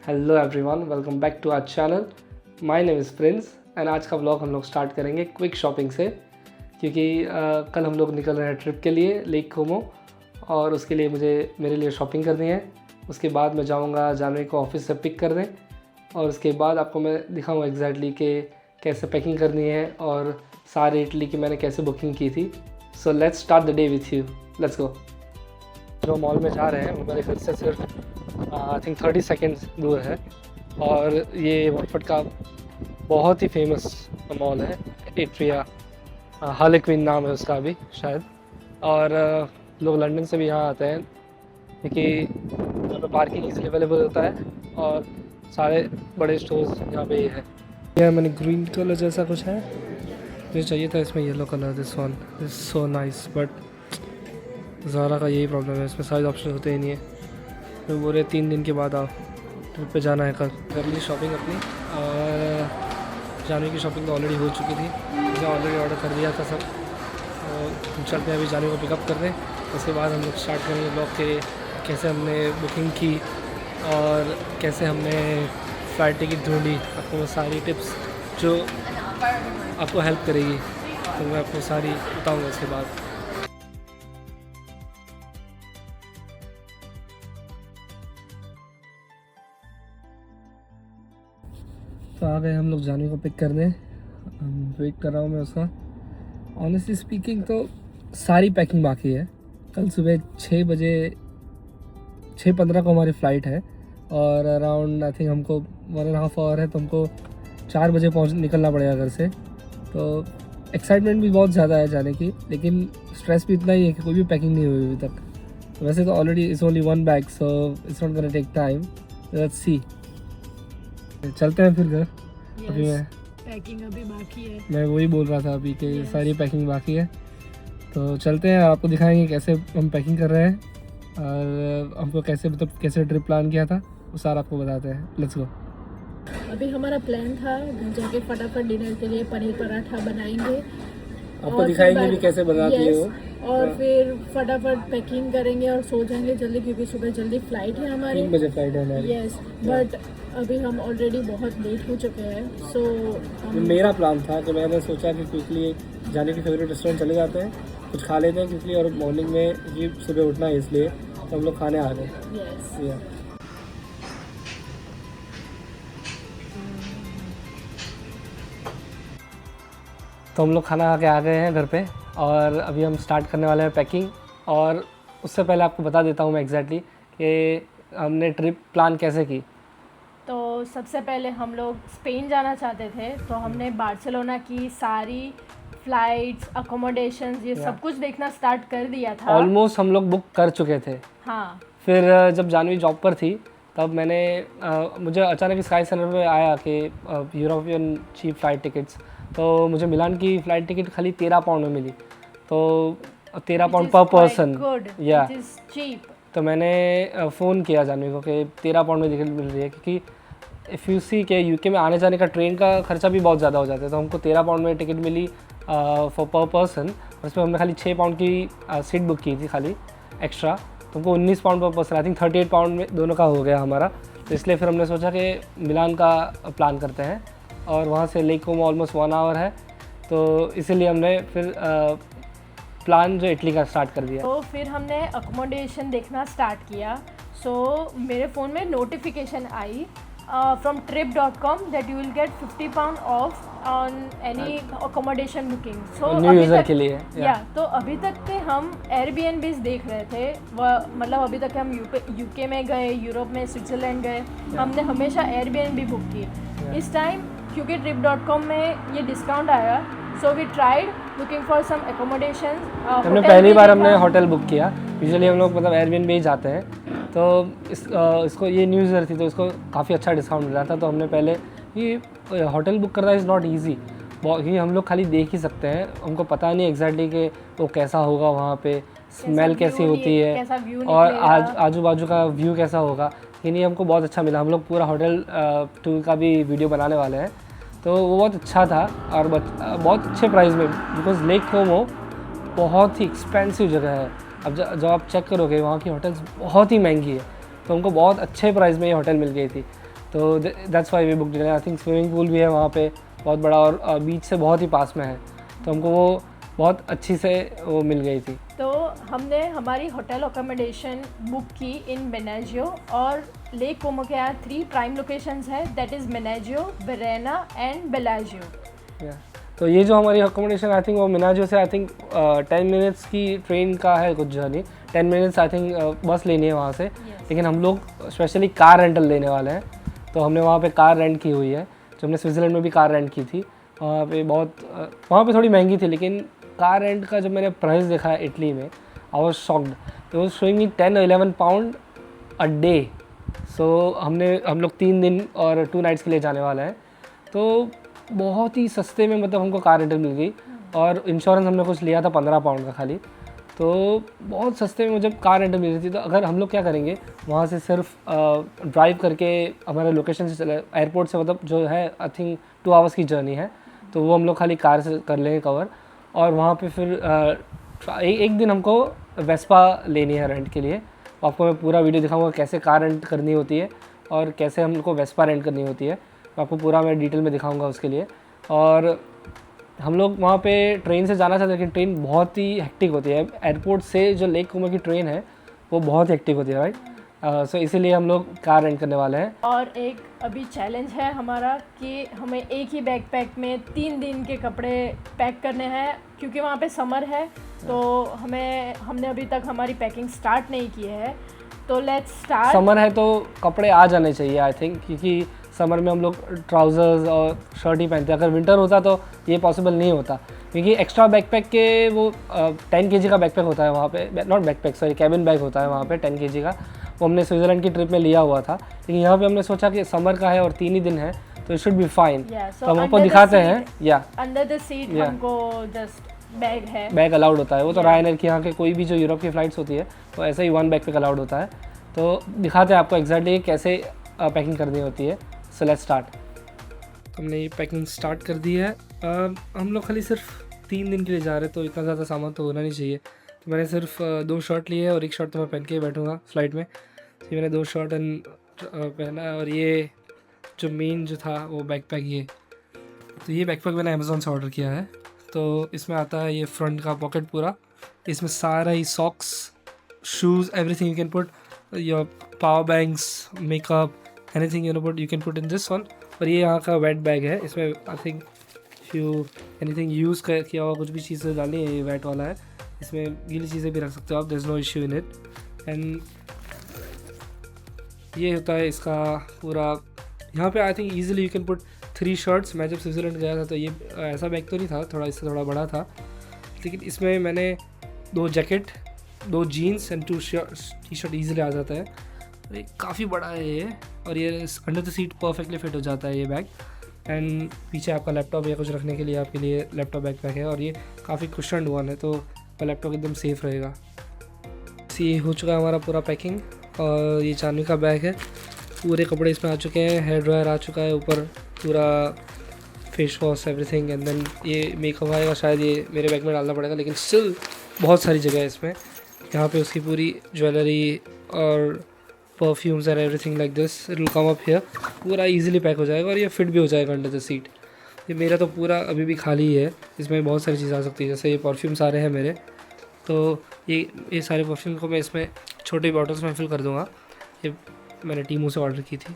Hello everyone, welcome back to our channel. My name is Prince and आज का vlog हम लोग स्टार्ट करेंगे क्विक शॉपिंग से, क्योंकि कल हम लोग निकल रहे हैं ट्रिप के लिए लेक कोमो और उसके लिए मेरे लिए शॉपिंग करनी है। उसके बाद मैं जाऊंगा जानवी को ऑफिस से पिक करने और उसके बाद आपको मैं दिखाऊंगा एग्जैक्टली कि कैसे पैकिंग करनी है और सारे इटली की मैंने कैसे बुकिंग की थी। So let's start the day with you, let's go. जो मॉल में जा रहे हैं वो मेरे घर से सिर्फ आई थिंक 30 सेकेंड्स दूर है और ये वॉटफोर्ड का बहुत ही फेमस मॉल है, एट्रिया हार्लेक्विन नाम है उसका अभी शायद। और लोग लंदन से भी यहाँ आते हैं क्योंकि यहाँ पे पार्किंग इजीली अवेलेबल होता है और सारे बड़े स्टोर्स यहाँ पे ये है। यह मैंने ग्रीन कलर जैसा कुछ है, मुझे चाहिए था इसमें yellow colour. This one is so nice, but Zara का यही प्रॉब्लम है, इसमें साइज ऑप्शन होते ही नहीं है। तो बोल रहे 3 दिन के बाद आओ, ट्रिप पे जाना है कल। कर ली शॉपिंग अपनी और जानवी की शॉपिंग तो ऑलरेडी हो चुकी थी, मुझे ऑलरेडी ऑर्डर कर दिया था सब। तो चलते हैं अभी जानवी को पिकअप करने, उसके बाद हम लोग स्टार्ट करेंगे ब्लॉग के कैसे हमने बुकिंग की और कैसे हमने फ़्लाइट टिकट ढूंढी। आपको मैं सारी टिप्स जो आपको हेल्प करेगी तो मैं आपको सारी बताऊँगा उसके बाद। तो आ गए हम लोग जानवी को पिक करने, वेट कर रहा हूँ मैं उसका। ऑनेस्टली स्पीकिंग तो सारी पैकिंग बाकी है। कल सुबह 6 बजे 6:15 को हमारी फ़्लाइट है और अराउंड आई थिंक हमको 1.5 आवर है, तो हमको 4 बजे निकलना पड़ेगा घर से। तो एक्साइटमेंट भी बहुत ज़्यादा है जाने की, लेकिन स्ट्रेस भी इतना ही है कि कोई भी पैकिंग नहीं हुई अभी तक। तो वैसे तो already it's only 1 bag, so it's not gonna take time, let's see. चलते हैं फिर घर। अभी मैं पैकिंग अभी बाकी है। मैं वही बोल रहा था अभी कि सारी पैकिंग बाकी है, तो चलते हैं। आपको दिखाएंगे कैसे हम पैकिंग कर रहे हैं और हमको कैसे ट्रिप प्लान किया था वो सारा आपको बताते हैं। Let's go. अभी हमारा प्लान था घर जाके फटाफट डिनर के लिए पनीर पराठा बनाएंगे, आपको दिखाएंगे भी कैसे बनाती है वो, और फिर फटाफट पैकिंग करेंगे और सो जाएंगे जल्दी, क्योंकि सुबह जल्दी फ्लाइट है हमारी। 3 बजे फ्लाइट है हमारी। यस, बट अभी हम ऑलरेडी बहुत लेट हो चुके हैं। सो मेरा प्लान था कि मैंने सोचा कि क्विकली जाने की फेवरेट रेस्टोरेंट चले जाते हैं, कुछ खा लेते हैं क्विकली, और मॉर्निंग में ये सुबह उठना है इसलिए तो हम लोग खाने आ गए। यस, तो हम लोग खाना खा के आ गए हैं घर पे और अभी हम स्टार्ट करने वाले हैं पैकिंग। और उससे पहले आपको बता देता हूँ मैं एग्जैक्टली कि हमने ट्रिप प्लान कैसे की। तो सबसे पहले हम लोग स्पेन जाना चाहते थे, तो हमने बार्सिलोना की सारी फ्लाइट्स, अकोमोडेशंस, ये सब कुछ देखना स्टार्ट कर दिया था। ऑलमोस्ट हम लोग बुक कर चुके थे। हाँ, फिर जब जानवी जॉब पर थी तब मैंने मुझे अचानक स्काई सेंटर पे आया कि यूरोपियन चीप फ़्लाइट टिकट्स, तो मुझे मिलान की फ़्लाइट टिकट खाली 13 पाउंड में मिली, तो 13 पाउंड पर पर्सन, या तो मैंने फ़ोन किया जानवी को कि 13 पाउंड में टिकट मिल रही है, क्योंकि इफ़ यू सी के यूके में आने जाने का ट्रेन का खर्चा भी बहुत ज़्यादा हो जाता है। तो हमको 13 पाउंड में टिकट मिली फॉर पर पर्सन, और इसमें हमने खाली 6 पाउंड की सीट बुक की थी खाली एक्स्ट्रा, तो हमको 19 पाउंड पर पर्सन, आई थिंक 38 पाउंड में दोनों का हो गया हमारा। तो इसलिए फिर हमने सोचा कि मिलान का प्लान करते हैं और वहाँ से लेक कोमो ऑलमोस्ट 1 आवर है, तो इसीलिए हमने फिर प्लान जो इटली का स्टार्ट कर दिया। तो फिर हमने अकोमोडेशन देखना स्टार्ट किया। सो मेरे फ़ोन में notification I from trip.com that you will get 50 pound off on any accommodation booking. So new user के लिए तो अभी तक के हम एयरबीएनबीज देख रहे थे, मतलब अभी तक हम यूके में गए, यूरोप में स्विट्ज़रलैंड गए, हमने हमेशा एयरबीएनबी बुक की। इस टाइम क्योंकि trip.com में ये डिस्काउंट आया, so we tried looking for some accommodation. हमने पहली बार हमने होटल बुक किया। यूजुअली हम लोग मतलब एयरबीएनबी ही जाते हैं, तो इसको ये न्यू ईयर थी तो इसको काफ़ी अच्छा डिस्काउंट मिल रहा था। तो हमने पहले ये होटल बुक करना इज़ नॉट ईजी, क्योंकि हम लोग खाली देख ही सकते हैं, हमको पता नहीं एग्जैक्टली कि वो कैसा होगा, वहाँ पे स्मेल कैसी होती है और आजू बाजू का व्यू कैसा होगा। लेकिन ये हमको बहुत अच्छा मिला। हम लोग पूरा होटल टूर का भी वीडियो बनाने वाले हैं, तो वो बहुत अच्छा था और बहुत अच्छे प्राइस में, बिकॉज लेक कोमो बहुत ही एक्सपेंसिव जगह है। अब जब आप चेक करोगे वहाँ की होटल्स बहुत ही महंगी है, तो हमको बहुत अच्छे प्राइस में ये होटल मिल गई थी। तो that's why we book detail. I think swimming pool भी है वहाँ पे बहुत बड़ा, और बीच से बहुत ही पास में है, तो हमको वो बहुत अच्छी से वो मिल गई थी। तो हमने हमारी होटल अकोमोडेशन बुक की इन बेनाजियो, और लेक कोमो के यहाँ 3 प्राइम लोकेशंस है, दैट इज़ बेनाजियो, बेरेना एंड बेलाजियो। तो ये जो हमारी अकोमोडेशन आई थिंक वो मिनाजियो से आई थिंक 10 मिनट्स की ट्रेन का है कुछ जर्नी, 10 मिनट्स आई थिंक बस लेनी है वहाँ से। लेकिन हम लोग स्पेशली कार रेंटल लेने वाले हैं, तो हमने वहाँ पे कार रेंट की हुई है। जो हमने स्विट्ज़रलैंड में भी कार रेंट की थी, वहाँ पे वहाँ पे थोड़ी महंगी थी, लेकिन कार रेंट का जब मैंने प्राइस देखा है इटली में, I was shocked. It was showing me 10 or 11 pound a day. So हम लोग 3 दिन और 2 नाइट्स के लिए जाने वाले हैं, तो बहुत ही सस्ते में मतलब हमको कार रेंटल मिल गई। और इंश्योरेंस हमने कुछ लिया था 15 पाउंड का खाली, तो बहुत सस्ते में मुझे कार रेंटल मिल रही थी। तो अगर हम लोग क्या करेंगे, वहाँ से सिर्फ ड्राइव करके हमारे लोकेशन से चले, एयरपोर्ट से मतलब जो है आई थिंक 2 आवर्स की जर्नी है, तो वो हम लोग खाली कार से कर लेंगे कवर। और वहाँ पे फिर एक दिन हमको वेस्पा लेनी है रेंट के लिए। आपको मैं पूरा वीडियो दिखाऊंगा कैसे कार रेंट करनी होती है और कैसे हमको वेस्पा रेंट करनी होती है, आपको पूरा मैं डिटेल में दिखाऊंगा उसके लिए। और हम लोग वहाँ पे ट्रेन से जाना चाहते हैं, लेकिन ट्रेन बहुत ही हेक्टिक होती है। एयरपोर्ट से जो लेक कोमो की ट्रेन है वो बहुत हेक्टिक होती है, राइट। सो इसीलिए हम लोग कार रेंट करने वाले हैं। और एक अभी चैलेंज है हमारा कि हमें एक ही बैकपैक में 3 दिन के कपड़े पैक करने हैं, क्योंकि वहाँ पे समर है, तो हमने अभी तक हमारी पैकिंग स्टार्ट नहीं की है। तो लेट्स स्टार्ट। समर है तो कपड़े आ जाने चाहिए आई थिंक, क्योंकि समर में हम लोग ट्राउज़र्स और शर्ट ही पहनते हैं। अगर विंटर होता तो ये पॉसिबल नहीं होता, क्योंकि एक्स्ट्रा बैकपैक के वो 10 kg का बैकपैक होता है वहाँ पे, not backpack sorry cabin bag होता है वहाँ पे 10 kg का। वो हमने स्विट्ज़रलैंड की ट्रिप में लिया हुआ था, लेकिन यहाँ पे हमने सोचा कि समर का है और 3 ही दिन है तो इट शुड बी फाइन। तो हम आपको दिखाते हैं। या अंडर द सीट हमको जस्ट बैग है, बैग अलाउड होता है वो। तो रायनर की यहाँ के कोई भी जो यूरोप की फ़्लाइट्स होती है तो ऐसा ही 1 बैकपैक अलाउड होता है। तो दिखाते हैं आपको एग्जैक्टली कैसे पैकिंग करनी होती है। So let's start. हमने ये पैकिंग स्टार्ट कर दी है। हम लोग खाली सिर्फ 3 दिन के लिए जा रहे हैं, तो इतना ज़्यादा सामान तो होना नहीं चाहिए। तो मैंने सिर्फ 2 शर्ट लिए है और 1 शर्ट तो मैं पहन के ही बैठूँगा फ़्लाइट में। तो मैंने 2 शर्ट पहना है। और ये जो मेन जो था वो बैकपैक, तो ये बैकपैक मैंने अमेज़ॉन से ऑर्डर किया है। तो इसमें आता है ये फ्रंट का पॉकेट पूरा, इसमें सारा ही socks, shoes, everything you can put, your power banks, makeup, anything you know put you can put in this one. और ये यहाँ का वेट बैग है, इसमें आई थिंक एनीथिंग यूज़ किया हुआ कुछ भी चीज़ें डालनी है, ये वेट वाला है। इसमें गीली चीज़ें भी रख सकते हो आप, there is no issue in it. And ये होता है इसका पूरा। यहाँ पे I think easily you can put 3 shirts. मैं जब स्विट्ज़रलैंड गया था तो ये ऐसा बैग तो नहीं था, थोड़ा इससे थोड़ा बड़ा था, लेकिन इसमें मैंने 2 jacket, 2 jeans and 2 T shirt easily आ जाता है। और ये काफ़ी बड़ा है ये, और ये under the seat perfectly fit हो जाता है ये बैग। एंड पीछे आपका लैपटॉप या कुछ रखने के लिए आपके लिए लैपटॉप बैकपैक है, और ये काफ़ी कुशन्ड वन है, तो लैपटॉप एकदम सेफ़ रहेगा। ये हो चुका है हमारा पूरा पैकिंग। और ये चांदी का बैग है, पूरे कपड़े इसमें आ चुके हैं, हेयर ड्रायर आ चुका है, ऊपर पूरा face wash everything. And then ये मेकअप आएगा, शायद ये मेरे बैग में डालना पड़ेगा, लेकिन स्टिल बहुत सारी जगह है इसमें। यहाँ पे उसकी पूरी ज्वेलरी और perfumes and everything like this, it will come up here. पूरा इजीली पैक हो जाएगा और ये फिट भी हो जाएगा अंडर द सीट। ये मेरा तो पूरा अभी भी खाली ही है, इसमें बहुत सारी चीज़ें आ सकती है, जैसे ये परफ्यूम्स आ रहे हैं मेरे, तो ये सारे परफ्यूम को मैं इसमें छोटी बॉटल्स में फिल कर दूँगा। ये मैंने टीमू से ऑर्डर की थी।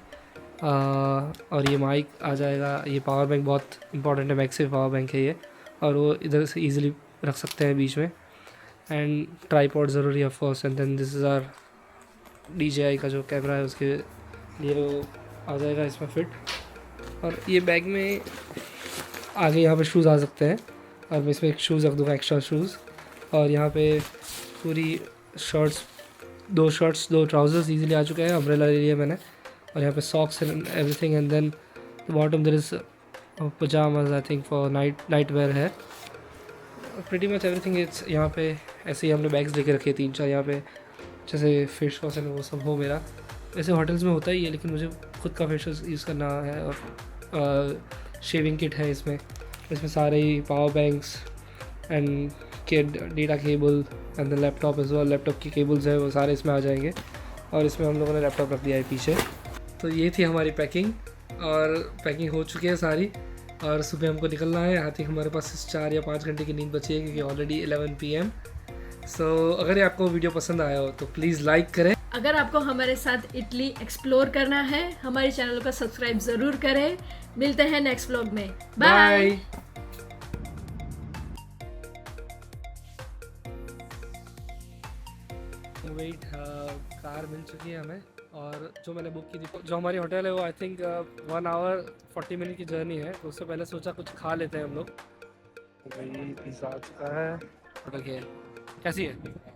और ये माइक आ जाएगा। ये पावर बैंक बहुत इंपॉर्टेंट है, मैक्सिव पावर बैंक है ये, और वो इधर से इजीली रख सकते हैं बीच में। एंड ट्राईपॉड ज़रूरी है of course. And then this is our DJI का जो कैमरा है, उसके लिए वो आ जाएगा इसमें फिट। और ये बैग में आगे यहाँ पे शूज़ आ सकते हैं, और मैं इसमें एक शूज़ रख दूँगा, एक्स्ट्रा शूज़। और यहाँ पे पूरी शर्ट्स, 2 शर्ट्स 2 ट्राउज़र्स ईजिली आ चुके हैं, अम्ब्रेला ले लिया मैंने। और यहाँ पे socks and everything. And then bottom there is pyjamas I think for night wear है। प्रीटी मच एवरीथिंग इट्स यहाँ पे। ऐसे ही हमने बैग्स लेके रखे 3-4 यहाँ पे, जैसे फेस वॉश एंड वो सब हो मेरा। वैसे होटल्स में होता ही है, लेकिन मुझे खुद का फेस वॉश यूज़ करना है। और शेविंग किट है इसमें सारे ही power banks and data cable and the laptop as well. Laptop की केबल्स है वो सारे इसमें आ जाएंगे। और इसमें हम लोगों ने लैपटॉप रख दिया है पीछे। तो ये थी हमारी पैकिंग, और पैकिंग हो चुकी है सारी, और सुबह हमको निकलना है। यहाँ तक हमारे पास 4 या 5 घंटे की नींद बची है क्योंकि ऑलरेडी 11 PM। सो अगर आपको वीडियो पसंद आया हो तो प्लीज़ लाइक करें। अगर आपको हमारे साथ इटली एक्सप्लोर करना है, हमारे चैनल को सब्सक्राइब ज़रूर करें। मिलते हैं नेक्स्ट व्लॉग में। बाय। वेट, कार मिल चुकी है हमें, और जो मैंने बुक की थी, जो हमारी होटल है वो आई थिंक 1 आवर 40 मिनट की जर्नी है, तो उससे पहले सोचा कुछ खा लेते हैं हम लोग। तो भाई पिज़्ज़ा आ चुका है। होटल की कैसी है?